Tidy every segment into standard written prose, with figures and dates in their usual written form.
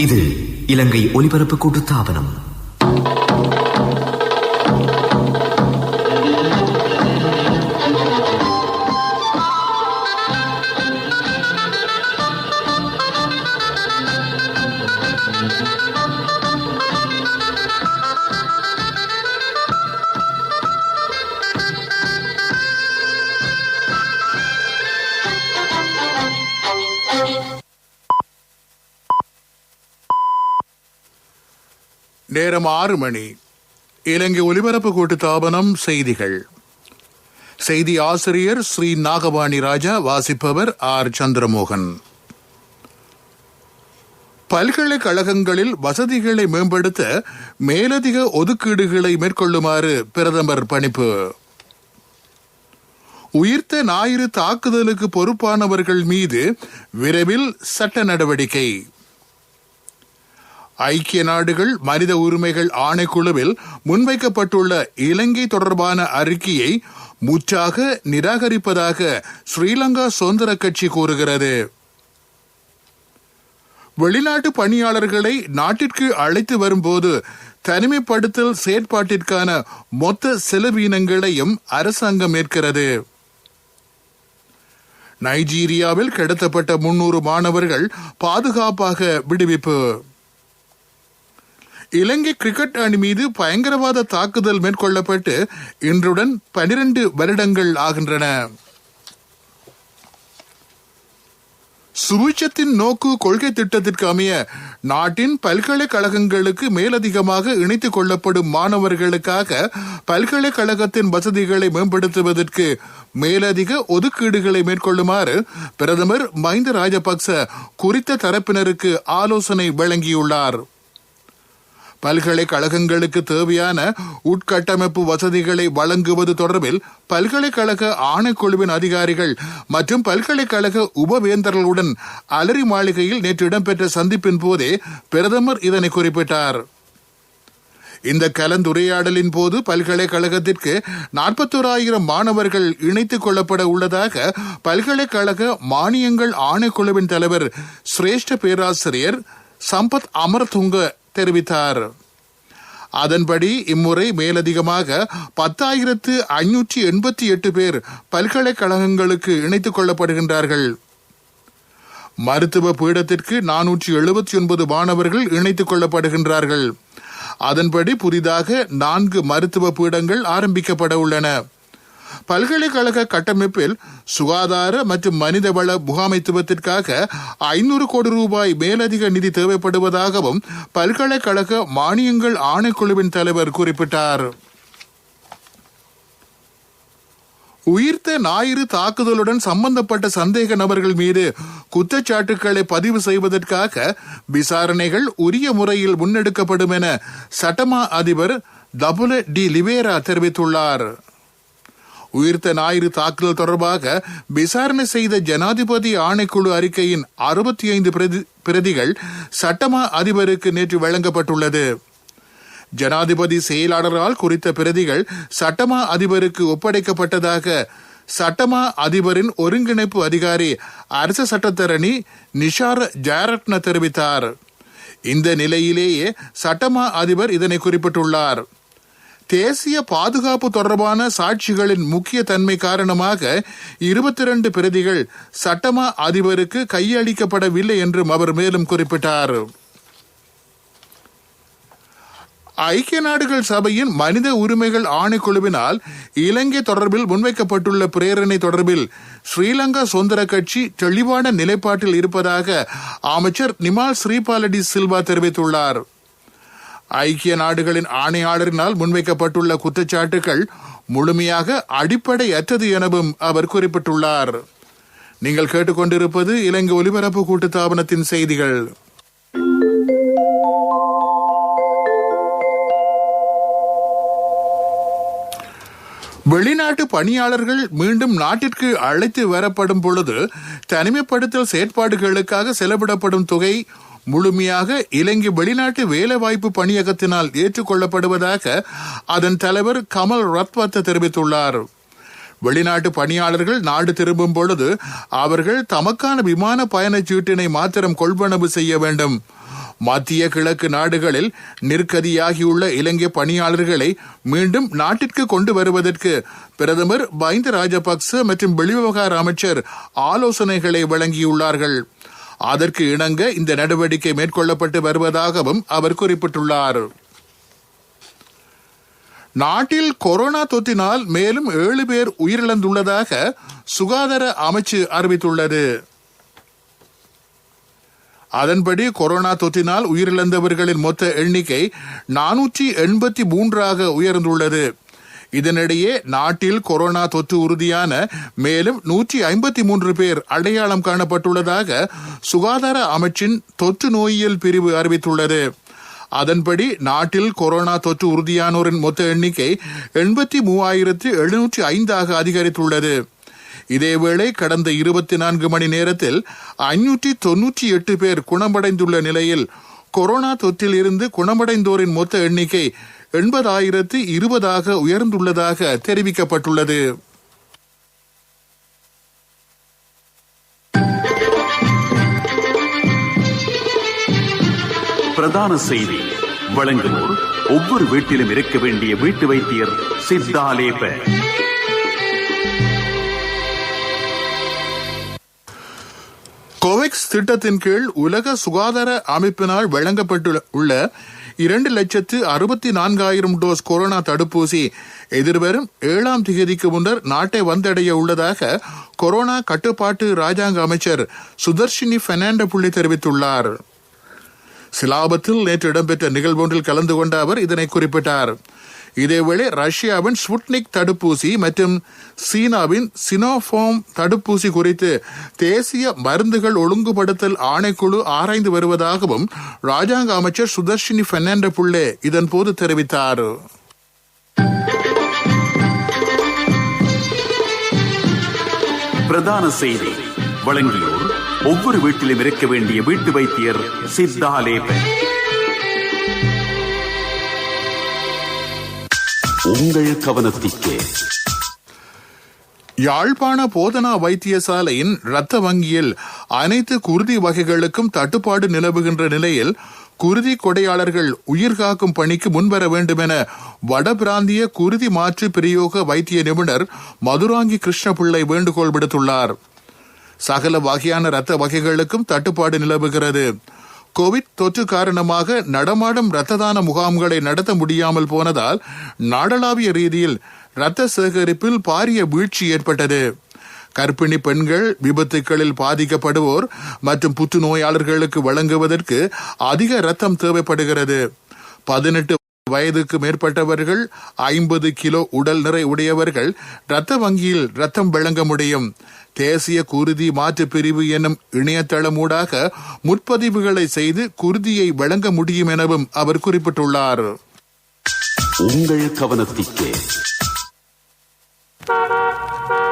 இது இலங்கை ஒலிபரப்பு கூட்டுத்தாபனம். நேரம் 6 மணி. இலங்கை ஒலிபரப்பு கூட்டுத்தாபனம் செய்திகள். செய்தி ஆசிரியர் ஸ்ரீ நாகவாணி ராஜா. வாசிப்பவர் ஆர் சந்திரமோகன். பல்கலைக்கழகங்களில் வசதிகளை மேம்படுத்த மேலதிக ஒதுக்கீடுகளை மேற்கொள்ளுமாறு பிரதமர் பணிப்பு. உயிர்த்த ஞாயிறு தாக்குதலுக்கு பொறுப்பானவர்கள் மீது விரைவில் சட்ட நடவடிக்கை. ஐக்கிய நாடுகள் மனித உரிமைகள் ஆணைக்குழுவில் முன்வைக்கப்பட்டுள்ள இலங்கை தொடர்பான அறிக்கையை முற்றாக நிராகரிப்பதாக ஸ்ரீலங்கா சுதந்திர கட்சி கூறுகிறது. வெளிநாட்டு பணியாளர்களை நாட்டிற்கு அழைத்து வரும்போது தனிமைப்படுத்தல் செயற்பாட்டிற்கான மொத்த செலவீனங்களையும் அரசாங்கம் ஏற்கிறது. நைஜீரியாவில் கடத்தப்பட்ட 300 மாணவர்கள் பாதுகாப்பாக விடுவிப்பு. இலங்கை கிரிக்கெட் அணி மீது பயங்கரவாத தாக்குதல் மேற்கொள்ளப்பட்டு இன்றுடன் 12 வருடங்கள் ஆகின்றன. சுவிட்சத்தின் நோக்கு கொள்கை திட்டத்திற்கு அமைய நாட்டின் பல்கலைக்கழகங்களுக்கு மேலதிகமாக இணைத்துக் கொள்ளப்படும் மாணவர்களுக்காக பல்கலைக்கழகத்தின் வசதிகளை மேம்படுத்துவதற்கு மேலதிக ஒதுக்கீடுகளை மேற்கொள்ளுமாறு பிரதமர் மஹிந்த ராஜபக்ச குறித்த தரப்பினருக்கு ஆலோசனை வழங்கியுள்ளார். பல்கலைக்கழகங்களுக்கு தேவையான உட்கட்டமைப்பு வசதிகளை வழங்குவது தொடர்பில் பல்கலைக்கழக ஆணைக்குழுவின் அதிகாரிகள் மற்றும் பல்கலைக்கழக உபவேந்தர்களுடன் அலரி மாளிகையில் நேற்று இடம்பெற்ற சந்திப்பின் போதே பிரதமர் இதனை குறிப்பிட்டார். இந்த கலந்துரையாடலின் போது பல்கலைக்கழகத்திற்கு 41,000 மாணவர்கள் இணைத்துக் கொள்ளப்பட உள்ளதாக பல்கலைக்கழக மானியங்கள் ஆணைக்குழுவின் தலைவர் சிரேஷ்ட பேராசிரியர் சம்பத் அமரதுங்க தெரிவித்தார். அதன்படி இம்முறை மேலதிகமாக 10,588 பேர் பல்கலைக்கழகங்களுக்கு இணைத்துக் கொள்ளப்படுகின்றார்கள். மருத்துவ பீடத்திற்கு 479 மாணவர்கள் இணைத்துக் கொள்ளப்படுகின்றார்கள். அதன்படி புதிதாக 4 மருத்துவ பீடங்கள் ஆரம்பிக்கப்பட உள்ளன. பல்கலைக்கழக கட்டமைப்பில் சுகாதார மற்றும் மனிதவள முகாமைத்துவத்திற்காக 500 கோடி ரூபாய் மேலதிக நிதி தேவைப்படுவதாகவும் பல்கலைக்கழக மானியங்கள் ஆணைக்குழுவின் தலைவர் குறிப்பிட்டார். உயிர்த்த ஞாயிறு தாக்குதலுடன் சம்பந்தப்பட்ட சந்தேக நபர்கள் மீது குற்றச்சாட்டுக்களை பதிவு செய்வதற்காக விசாரணைகள் உரிய முறையில் முன்னெடுக்கப்படும் என சட்டமா அதிபர் டபுல டி லிவேரா தெரிவித்துள்ளார். உயிர்த்த ஞாயிறு தாக்குதல் தொடர்பாக விசாரணை செய்த ஜனாதிபதி ஆணைக்குழு அறிக்கையின் 65 பிரதிகள் சட்டமா அதிபருக்கு நேற்று வழங்கப்பட்டுள்ளது. ஜனாதிபதி செயலாளரால் குறித்த பிரதிகள் சட்டமா அதிபருக்கு ஒப்படைக்கப்பட்டதாக சட்டமா அதிபரின் ஒருங்கிணைப்பு அதிகாரி அரச சட்டத்தரணி நிஷார் ஜெயரத்ன தெரிவித்தார். இந்த நிலையிலேயே சட்டமா அதிபர் இதனை குறிப்பிட்டுள்ளார். தேசிய பாதுகாப்பு தொடர்பான சாட்சிகளின் முக்கிய தன்மை காரணமாக 22 பிரதிகள் சட்டமா அதிபருக்கு கையளிக்கப்படவில்லை என்றும் அவர் மேலும் குறிப்பிட்டார். ஐக்கிய நாடுகள் சபையின் மனித உரிமைகள் ஆணைக்குழுவினால் இலங்கை தொடர்பில் முன்வைக்கப்பட்டுள்ள பிரேரணை தொடர்பில் ஸ்ரீலங்கா சுதந்திர கட்சி தெளிவான நிலைப்பாட்டில் இருப்பதாக அமைச்சர் நிமால் ஸ்ரீபாலடி சில்வா தெரிவித்துள்ளார். ஐக்கிய நாடுகளின் ஆணையாளரினால் முன்வைக்கப்பட்டுள்ள குற்றச்சாட்டுகள் முழுமையாக அடிப்படையற்றது எனவும் அவர் குறிப்பிட்டுள்ளார். நீங்கள் கேட்டுக்கொண்டிருப்பது இலங்கை ஒலிபரப்பு கூட்டுத்தாபனத்தின் செய்திகள். வெளிநாட்டு பணியாளர்கள் மீண்டும் நாட்டிற்கு அழைத்து வரப்படும் பொழுது தனிமைப்படுத்தல் செயற்பாடுகளுக்காக செலவிடப்படும் தொகை முழுமையாக இலங்கை வெளிநாட்டு வேலைவாய்ப்பு பணியகத்தினால் ஏற்றுக்கொள்ளப்படுவதாக அதன் தலைவர் கமல் ரத்வத்த தெரிவித்துள்ளார். வெளிநாட்டு பணியாளர்கள் நாடு திரும்பும் பொழுது அவர்கள் தமக்கான விமான பயணச்சீட்டினை மாத்திரம் கொள்வனவு செய்ய வேண்டும். மத்திய கிழக்கு நாடுகளில் நிர்கதியாகியுள்ள இலங்கை பணியாளர்களை மீண்டும் நாட்டிற்கு கொண்டு வருவதற்கு பிரதமர் மஹிந்த ராஜபக்ச மற்றும் வெளிவிவகார அமைச்சர் ஆலோசனைகளை வழங்கியுள்ளார்கள். அதற்கு இணங்க இந்த நடவடிக்கை மேற்கொள்ளப்பட்டு வருவதாகவும் அவர் குறிப்பிட்டுள்ளார். நாட்டில் கொரோனா தொற்றினால் மேலும் 7 பேர் உயிரிழந்துள்ளதாக சுகாதார அமைச்சு அறிவித்துள்ளது. அதன்படி கொரோனா தொற்றினால் உயிரிழந்தவர்களின் மொத்த எண்ணிக்கை 483 உயர்ந்துள்ளது. இதனிடையே நாட்டில் கொரோனா தொற்று உறுதியான மேலும் 153 பேர் அடையாளம் காணப்பட்டுள்ளதாக சுகாதார அமைச்சின் தொற்று நோயியல் பிரிவு அறிவித்துள்ளது. அதன்படி நாட்டில் கொரோனா தொற்று உறுதியானோரின் மொத்த எண்ணிக்கை 83,705 அதிகரித்துள்ளது. இதேவேளை கடந்த 24 மணி நேரத்தில் 598 பேர் குணமடைந்துள்ள நிலையில் கொரோனா தொற்றில் இருந்து குணமடைந்தோரின் மொத்த எண்ணிக்கை 80,020 உயர்ந்துள்ளதாக தெரிவிக்கப்பட்டுள்ளது. பிரதான செய்தி வழங்குவோர் ஒவ்வொரு வீட்டிலும் இருக்க வேண்டிய வீட்டு வைத்தியர் சித்தாலேப. கோவேக்ஸ் திட்டத்தின் கீழ் உலக சுகாதார அமைப்பினால் வழங்கப்பட்டுள்ள 2,64,000 டோஸ் கொரோனா தடுப்பூசி எதிர்வரும் 7ஆம் தேதிக்கு முன்னர் நாட்டை வந்தடைய உள்ளதாக கொரோனா கட்டுப்பாட்டு ராஜாங்க அமைச்சர் சுதர்ஷினி பெர்னாண்டோ தெரிவித்துள்ளார். சிலாபத்தில் நேற்று இடம்பெற்ற நிகழ்வொன்றில் கலந்து கொண்ட அவர் இதனை குறிப்பிட்டார். இதேவேளை ரஷ்யாவின் ஸ்புட்னிக் தடுப்பூசி மற்றும் சீனாவின் சினோஃபார்ம் தடுப்பூசி குறித்து தேசிய மருந்துகள் ஒழுங்குபடுத்தல் ஆணைக்குழு ஆராய்ந்து வருவதாகவும் ராஜாங்க அமைச்சர் சுதர்ஷினி பெர்னாண்டோ இதன் போது தெரிவித்தார். பிரதான செய்தி வழங்கியோர் ஒவ்வொரு வீட்டிலும் இருக்க வேண்டிய வீட்டு வைத்தியர் சித்தாலேப. உங்கள் கவனத்திற்கு யாழ்ப்பாண போதனா வைத்தியசாலையின் இரத்த வங்கியில் அனைத்து குருதி வகைகளுக்கும் தட்டுப்பாடு நிலவுகின்ற நிலையில் குருதி கொடையாளர்கள் உயிர்காக்கும் பணிக்கு முன்வர வேண்டும் என வடபிராந்திய குருதி மாற்று பிரயோக வைத்திய நிபுணர் மதுராங்கி கிருஷ்ணபிள்ளை வேண்டுகோள் விடுத்துள்ளார். சகல வகையான இரத்த வகைகளுக்கும் தட்டுப்பாடு நிலவுகிறது. கோவிட் தொற்று காரணமாக நடமாடும் இரத்த தான முகாம்களை நடத்த முடியாமல் போனதால் நாடளாவிய ரீதியில் இரத்த சேகரிப்பில் பாரிய வீழ்ச்சி ஏற்பட்டது. கர்ப்பிணி பெண்கள், விபத்துகளில் பாதிக்கப்படுவோர் மற்றும் புற்றுநோயாளர்களுக்கு வழங்குவதற்கு அதிக இரத்தம் தேவைப்படுகிறது. 18 வயதுக்கு மேற்பட்டவர்கள், 50 கிலோ உடல் நிறை உடையவர்கள் இரத்த வங்கியில் இரத்தம் வழங்க முடியும். தேசிய குருதி மாற்று பிரிவு எனும் இணையதளமூடாக முற்பதிவுகளை செய்து குருதியை வழங்க முடியும் எனவும் அவர் குறிப்பிட்டுள்ளார். உங்கள் கவனத்திற்கு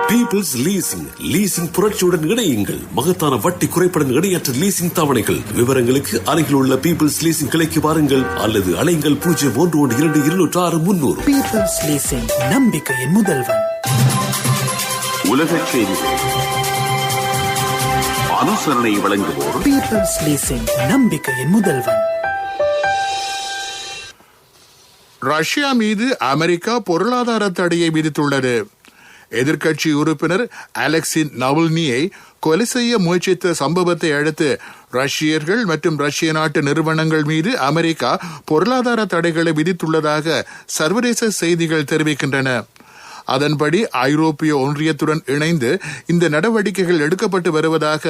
பீப்பிள்ஸ் லீசிங் புரட்சியுடன் இணையுங்கள். மகத்தான வட்டி குறைப்படன் இணையற்ற லீசிங் தவணைகள். விவரங்களுக்கு அருகில் உள்ள பீப்பிள்ஸ் லீசிங் கிளைக்கு வாருங்கள் அல்லது அலைங்கள் 0112-206-300. பீப்பிள்ஸ் லீசிங், நம்பிக்கையின் முதல்வன். உலகச் செய்திகள் அனுசரணை வழங்குவோர் பீப்பிள்ஸ் லீசிங், நம்பிக்கையின் முதல்வன். ரஷ்யா மீது அமெரிக்கா பொருளாதார தடையை விதித்துள்ளது. எதிர்க்கட்சி உறுப்பினர் அலெக்சி நவல்னியை கொலை செய்ய முயற்சித்த சம்பவத்தை அடுத்து ரஷ்யர்கள் மற்றும் ரஷ்ய நாட்டு நிறுவனங்கள் மீது அமெரிக்கா பொருளாதார தடைகளை விதித்துள்ளதாக சர்வதேச செய்திகள் தெரிவிக்கின்றன. அதன்படி ஐரோப்பிய ஒன்றியத்துடன் இணைந்து இந்த நடவடிக்கைகள் எடுக்கப்பட்டு வருவதாக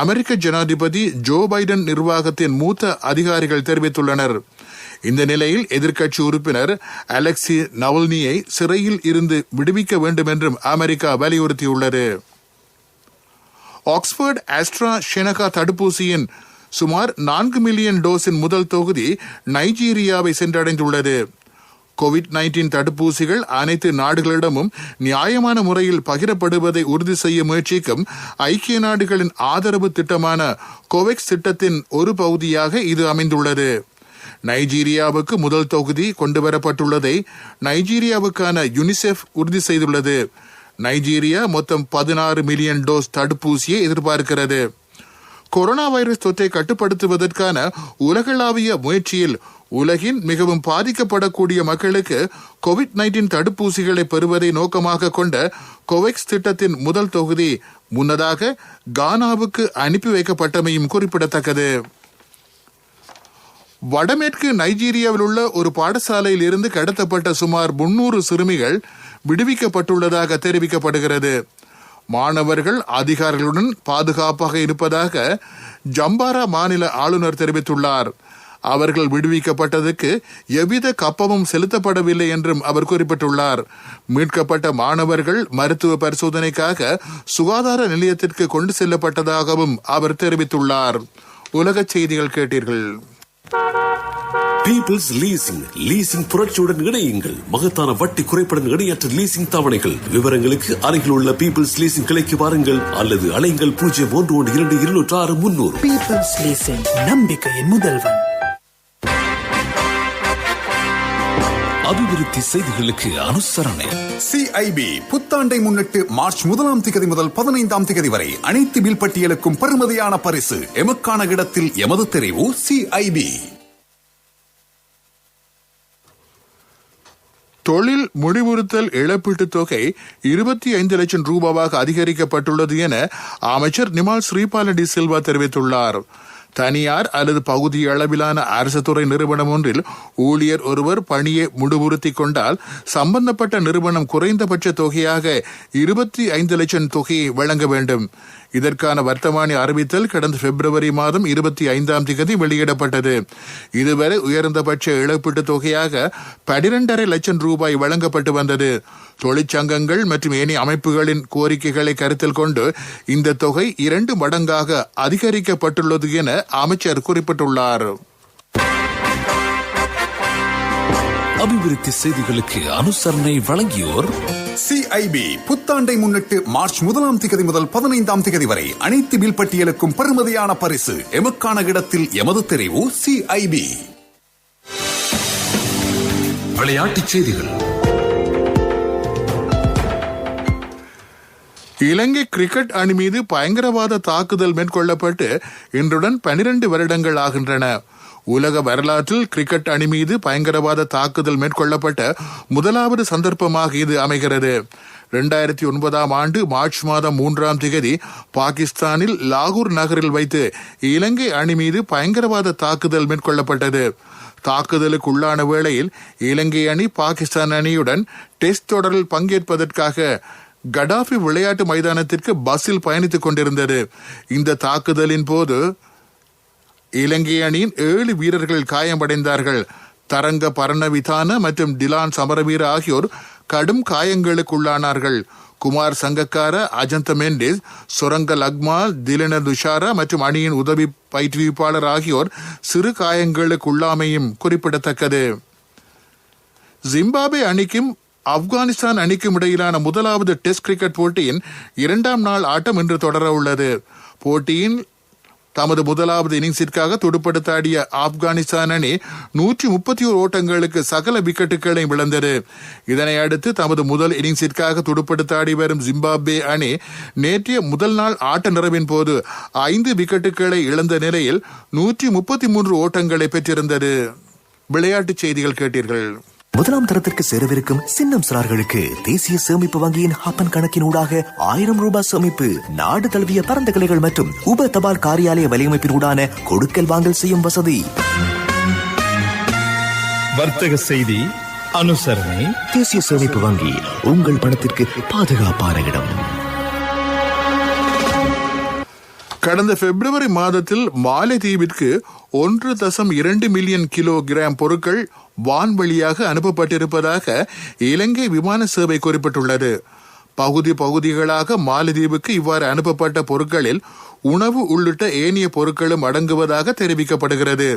அமெரிக்க ஜனாதிபதி ஜோ பைடன் நிர்வாகத்தின் மூத்த அதிகாரிகள் தெரிவித்துள்ளனர். இந்த நிலையில் எதிர்க்கட்சி உறுப்பினர் அலெக்சி நவல்னியை சிறையில் இருந்து விடுவிக்க வேண்டும் என்றும் அமெரிக்கா வலியுறுத்தியுள்ளது. ஆக்ஸ்போர்ட் ஆஸ்ட்ராசெனகா தடுப்பூசியின் சுமார் 4 மில்லியன் டோஸின் முதல் தொகுதி நைஜீரியாவை சென்றடைந்துள்ளது. கோவிட்-19 தடுப்பூசிகள் அனைத்து நாடுகளிடமும் நியாயமான முறையில் பகிரப்படுவதை உறுதி செய்ய முயற்சிக்கும் ஐக்கிய நாடுகளின் ஆதரவு திட்டமான கோவேக்ஸ் திட்டத்தின் ஒரு பகுதியாக இது அமைந்துள்ளது. நைஜீரியாவுக்கு முதல் தொகுதி கொண்டுவரப்பட்டுள்ளதை நைஜீரியாவுக்கான யுனிசெஃப் உறுதி செய்துள்ளது. நைஜீரியா மொத்தம் 16 மில்லியன் டோஸ் தடுப்பூசியை எதிர்பார்க்கிறது. கொரோனா வைரஸ் தொற்றை கட்டுப்படுத்துவதற்கான உலகளாவிய முயற்சியில் உலகின் மிகவும் பாதிக்கப்படக்கூடிய மக்களுக்கு COVID-19 தடுப்பூசிகளை பெறுவதை நோக்கமாக கொண்ட கோவேக்ஸ் திட்டத்தின் முதல் தொகுதி முன்னதாக கானாவுக்கு அனுப்பி வைக்கப்பட்டமையும் குறிப்பிடத்தக்கது. வடமேற்கு நைஜீரியாவில் உள்ள ஒரு பாடசாலையில் இருந்து கடத்தப்பட்ட சுமார் 300 சிறுமிகள் விடுவிக்கப்பட்டுள்ளதாக தெரிவிக்கப்படுகிறது. மாணவர்கள் அதிகாரிகளுடன் பாதுகாப்பாக இருப்பதாக ஜம்பாரா மாநில ஆளுநர் தெரிவித்துள்ளார். அவர்கள் விடுவிக்கப்பட்டதுக்கு எவ்வித கப்பமும் செலுத்தப்படவில்லை என்றும் அவர் குறிப்பிட்டுள்ளார். மீட்கப்பட்ட மாணவர்கள் மருத்துவ பரிசோதனைக்காக சுகாதார நிலையத்திற்கு கொண்டு செல்லப்பட்டதாகவும் அவர் தெரிவித்துள்ளார். உலக செய்திகள் கேட்டீர்கள். பீப்பிள்ஸ் லீசிங் புரட்சியுடன் இணையுங்கள். மகத்தான வட்டி குறைப்புடன் இணையற்ற லீசிங் தவணைகள். விவரங்களுக்கு அருகில் உள்ள பீப்பிள்ஸ் லீசிங் கிளைக்கு வாருங்கள் அல்லது அலைங்கள் 01122600. பீப்பிள்ஸ் லீசிங் நம்பிக்கையின் முதல்வன். அபிவிருத்தி செய்திகளுக்கு அனுசரணை. CIB புத்தாண்டை முன்னிட்டு மார்ச் 1 முதல் 15 வரை அனைத்து பில் பட்டியலுக்கும் பெறுமதியான பரிசு. எமக்கான இடத்தில் எமது தெரிவு CIB. தொழில் முடிவுறுத்தல் இழப்பீட்டுத் தொகை 25 லட்சம் ரூபாவாக அதிகரிக்கப்பட்டுள்ளது என அமைச்சர் நிமால் ஸ்ரீபால டி சில்வா தெரிவித்துள்ளார். தனியார் அல்லது பகுதி அளவிலான அரசு துறை நிறுவனம் ஒன்றில் ஊழியர் ஒருவர் பணியை முடிவுறுத்திக் கொண்டால் சம்பந்தப்பட்ட நிறுவனம் குறைந்தபட்ச தொகையாக 25 லட்சம் தொகையை வழங்க வேண்டும். இதற்கான வர்த்தமானி அறிவித்தல் கடந்த பிப்ரவரி மாதம் 25 வெளியிடப்பட்டது. இதுவரை உயர்ந்தபட்ச இழப்பீட்டு தொகையாக 12.5 லட்சம் ரூபாய் வழங்கப்பட்டு வந்தது. தொழிற்சங்கங்கள் மற்றும் ஏனைய அமைப்புகளின் கோரிக்கைகளை கருத்தில் கொண்டு இந்த தொகை 2 மடங்காக அதிகரிக்கப்பட்டுள்ளது என அமைச்சர் குறிப்பிட்டுள்ளார். அபிவிருத்தி செய்திகளுக்கு அனுசரணை வழங்கியோர் CIB புத்தாண்டை முன்னிட்டு மார்ச் 1 முதல் 15 வரை அனைத்து பில் பட்டியலுக்கும் பெறுமதியான பரிசு. எமக்கான இடத்தில் எமது தெரிவு CIB. விளையாட்டுச் செய்திகள். இலங்கை கிரிக்கெட் அணி மீது பயங்கரவாத தாக்குதல் மேற்கொள்ளப்பட்டு இன்றுடன் 12 வருடங்கள் ஆகின்றன. உலக வரலாற்றில் கிரிக்கெட் அணி மீது பயங்கரவாத தாக்குதல் மேற்கொள்ளப்பட்ட முதலாவது சந்தர்ப்பமாக இது அமைகிறது. 2009 ஆண்டு மார்ச் மாதம் 3 பாகிஸ்தானில் லாகூர் நகரில் வைத்து இலங்கை அணி மீது பயங்கரவாத தாக்குதல் மேற்கொள்ளப்பட்டது. தாக்குதலுக்கு உள்ளான வேளையில் இலங்கை அணி பாகிஸ்தான் அணியுடன் டெஸ்ட் தொடரில் பங்கேற்பதற்காக கடாஃபி விளையாட்டு மைதானத்திற்கு பஸ்ஸில் பயணித்துக் கொண்டிருந்தது. இந்த தாக்குதலின் போது இலங்கை அணியின் 7 வீரர்கள் காயமடைந்தார்கள். தரங்க பரணவிதான மற்றும் டிலான் சமரவீர ஆகியோர் கடும் காயங்களுக்குள்ளானார்கள். குமார் சங்கக்கார, அஜந்த மெண்டிஸ், சுரங்க லக்மால், திலின துஷாரா மற்றும் அணியின் உதவி பயிற்றுவிப்பாளர் ஆகியோர் சிறு காயங்களுக்குள்ளாமையும் குறிப்பிடத்தக்கது. ஜிம்பாப்வே அணிக்கும் ஆப்கானிஸ்தான் அணிக்கும் இடையிலான முதலாவது டெஸ்ட் கிரிக்கெட் போட்டியின் 2ஆம் நாள் ஆட்டம் இன்று தொடர உள்ளது. போட்டியின் தமது முதலாவது இன்னிங்ஸிற்காக துடுப்படுத்தாடிய ஆப்கானிஸ்தான் அணி 131 ஓட்டங்களுக்கு சகல விக்கெட்டுகளையும் இழந்தது. இதனை அடுத்து தமது முதல் இன்னிங்ஸிற்காக துடுப்படுத்தாடி வரும் ஜிம்பாப்வே அணி நேற்றைய முதல் நாள் ஆட்ட நிறைவின் போது 5 விக்கெட்டுகளை இழந்த நிலையில் 133 ஓட்டங்களை பெற்றிருந்தது. விளையாட்டுச் செய்திகள் கேட்டீர்கள். முதலாம் தரத்திற்கு சேரவிருக்கும் சின்னம் சிறார்களுக்கு தேசிய சேமிப்பு வங்கியின் ஹப்பன் கணக்கின் ஊடாக 1000 ரூபாய் சேமிப்பு. நாடு தழுவிய பரந்த கிளைகள் மற்றும் உப தபால் காரியாலய வலையமைப்பின் ஊடான கொடுக்கல் வாங்கல் செய்யும் வசதி. வர்த்தக செய்தி அனுசரணை. தேசிய சேமிப்பு வங்கி, உங்கள் பணத்திற்கு பாதுகாப்பான இடம். கடந்த பிப்ரவரி மாதத்தில் மாலைதீவிற்கு 1.2 மில்லியன் கிலோகிராம் பொருட்கள் வான்வழியாக அனுப்பப்பட்டிருப்பதாக இலங்கை விமான சேவை குறிப்பிட்டுள்ளது. பகுதிகளாக மாலைதீவுக்கு இவ்வாறு அனுப்பப்பட்ட பொருட்களில் உணவு உள்ளிட்ட ஏனைய பொருட்களும் அடங்குவதாக தெரிவிக்கப்படுகிறது.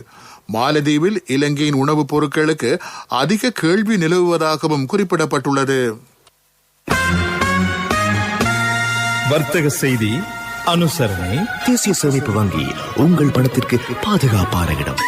மாலைதீவில் இலங்கையின் உணவுப் பொருட்களுக்கு அதிக கேள்வி நிலவுவதாகவும் குறிப்பிடப்பட்டுள்ளது. வர்த்தக செய்தி அனுசரணை. தேசிய சேமிப்பு வங்கி, உங்கள் பணத்திற்கு பாதுகாப்பான இடம்.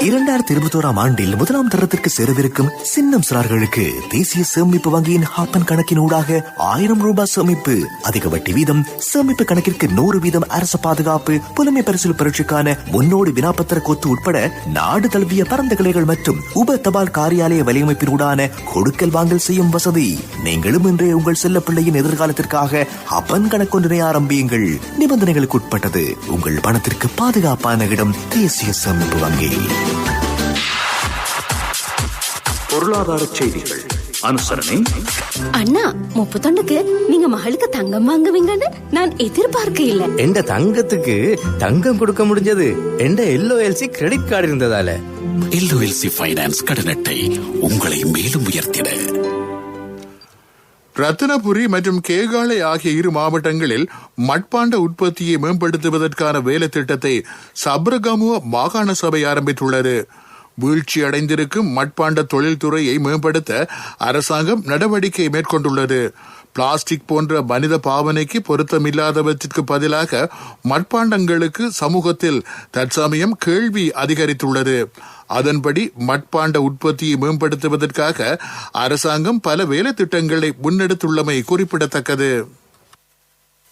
2021 ஆண்டில் முதலாம் தரத்திற்கு சேரவிருக்கும் சின்னம் சிறார்களுக்கு தேசிய சேமிப்பு வங்கியின் ஹாப்பன் கணக்கின் ஊடாக 1000 ரூபாய் சேமிப்பு, அதிக வட்டி வீதம், சேமிப்பு கணக்கிற்கு 100 வீதம் அரசு பாதுகாப்பு, புலமை பரிசில் பரீட்சைக்கான முன்னோடி வினாப்பத்திர கொத்து உட்பட நாடு தழுவிய பரந்த கிளைகள் மற்றும் உப தபால் காரியாலய வலையமைப்பினூடான கொடுக்கல் வாங்கல் செய்யும் வசதி. நீங்களும் இன்றே உங்கள் செல்ல பிள்ளையின் எதிர்காலத்திற்காக ஹாப்பன் கணக்கொன்றினை ஆரம்பியுங்கள். நிபந்தனைகளுக்கு உட்பட்டது. உங்கள் பணத்திற்கு பாதுகாப்பான இடம் தேசிய சேமிப்பு வங்கி. பொருளாதார செய்திகள் அனுசரணை. அண்ணா 31க்கு நீங்க மகளுக்கு தங்கம் வாங்குவீங்கன்னு நான் எதிர்பார்க்க இல்ல. எந்த தங்கத்துக்கு தங்கம் கொடுக்க முடிஞ்சது எந்த LOLC கிரெடிட் கார்டு இருந்ததால. LOLC ஃபைனான்ஸ் கடன் அட்டை உங்களை மேலும் உயர்த்திட. ரத்தினபுரி மற்றும் கேகாலை ஆகிய 2 மாவட்டங்களில் மட்பாண்ட உற்பத்தியை மேம்படுத்துவதற்கான வேலை திட்டத்தை சப்ரகமுவ மாகாண சபை ஆரம்பித்துள்ளது. வீழ்ச்சி அடைந்திருக்கும் மட்பாண்ட தொழில்துறையை மேம்படுத்த அரசாங்கம் நடவடிக்கை மேற்கொண்டுள்ளது. பிளாஸ்டிக் போன்ற மனித பாவனைக்கு பொருத்தமில்லாதவற்றிற்கு பதிலாக மட்பாண்டங்களுக்கு சமூகத்தில் தற்சமயம் கேள்வி அதிகரித்துள்ளது. அதன்படி மட்பாண்ட உற்பத்தியை மேம்படுத்துவதற்காக அரசாங்கம் பல வேலை திட்டங்களை முன்னெடுத்துள்ளமை குறிப்பிடத்தக்கது.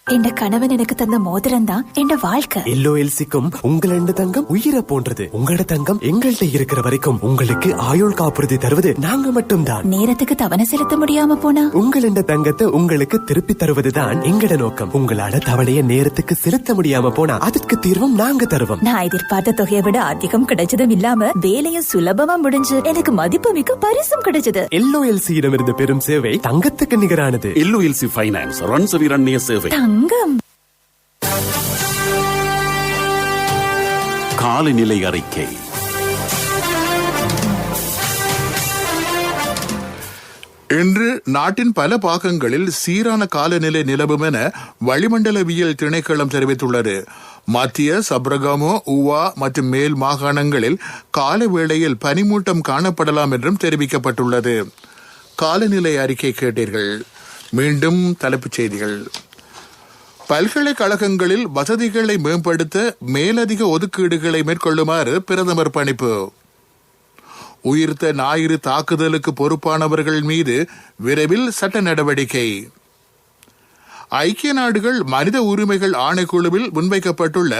என் கணவன் எனக்கு தந்த மோதிரம் தான் என் வாழ்க்கை. LOLCக்கும் உங்களோட தங்கம் உயிரை போன்றது. உங்களோட தங்கம் எங்கள்கிட்ட இருக்கிற வரைக்கும் உங்களுக்கு ஆயுள் காப்புறுதி தருவது நாங்க மட்டும்தான். நேரத்துக்கு தவணை செலுத்த முடியாம போனா உங்களோட தங்கத்தை உங்களுக்கு திருப்பி தருவதுதான் எங்கட நோக்கம். உங்களால தவணையை நேரத்துக்கு செலுத்த முடியாம போனா அதுக்கு தீர்வும் நாங்க தருவோம். நான் எதிர்பார்த்த தொகையை விட அதிகம் கிடைச்சதும் இல்லாம வேலையும் சுலபமா முடிஞ்சு எனக்கு மதிப்புமிக்க பரிசும் கிடைச்சது. LOLC இடமிருந்து பெரும் சேவை தங்கத்துக்கு நிகரானது. LOLC ஃபைனான்ஸ் ரன்சவிரண்ய சேவை. காலநிலை அறிக்கை. இன்று நாட்டின் பல பாகங்களில் சீரான காலநிலை நிலவும் என வளிமண்டலவியல் திணைக்களம் தெரிவித்துள்ளது. மத்திய சப்ரகமோ, ஊவா மற்றும் மேல் மாகாணங்களில் காலை வேளையில் பனிமூட்டம் காணப்படலாம் என்றும் தெரிவிக்கப்பட்டுள்ளது. காலநிலை அறிக்கை கேட்டீர்கள். மீண்டும் தலைப்புச் செய்திகள். பல்கலைக்கழகங்களில் வசதிகளை மேம்படுத்த மேலதிக ஒதுக்கீடுகளை மேற்கொள்ளுமாறு பிரதமர் பணிப்பு. உயிர்த்த ஞாயிறு தாக்குதலுக்கு பொறுப்பானவர்கள் மீது விரைவில் சட்ட நடவடிக்கை. ஐக்கிய நாடுகள் மனித உரிமைகள் ஆணைக்குழுவில் முன்வைக்கப்பட்டுள்ள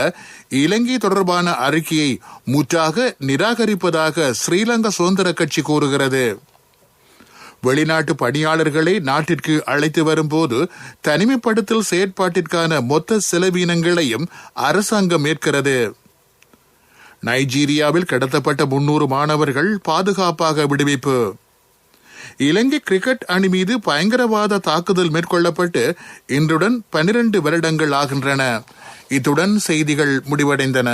இலங்கை தொடர்பான அறிக்கையை முற்றாக நிராகரிப்பதாக ஸ்ரீலங்கா சுதந்திர கட்சி கூறுகிறது. வெளிநாட்டு பணியாளர்களை நாட்டிற்கு அழைத்து வரும்போது தனிமைப்படுத்தல் செயற்பாட்டிற்கான மொத்த செலவினங்களையும் அரசாங்கம் ஏற்கிறது. நைஜீரியாவில் கடத்தப்பட்ட 300 மாணவர்கள் பாதுகாப்பாக விடுவிப்பு. இலங்கை கிரிக்கெட் அணி மீது பயங்கரவாத தாக்குதல் மேற்கொள்ளப்பட்டு இன்றுடன் 12 வருடங்கள் ஆகின்றன. இத்துடன் செய்திகள் முடிவடைந்தன.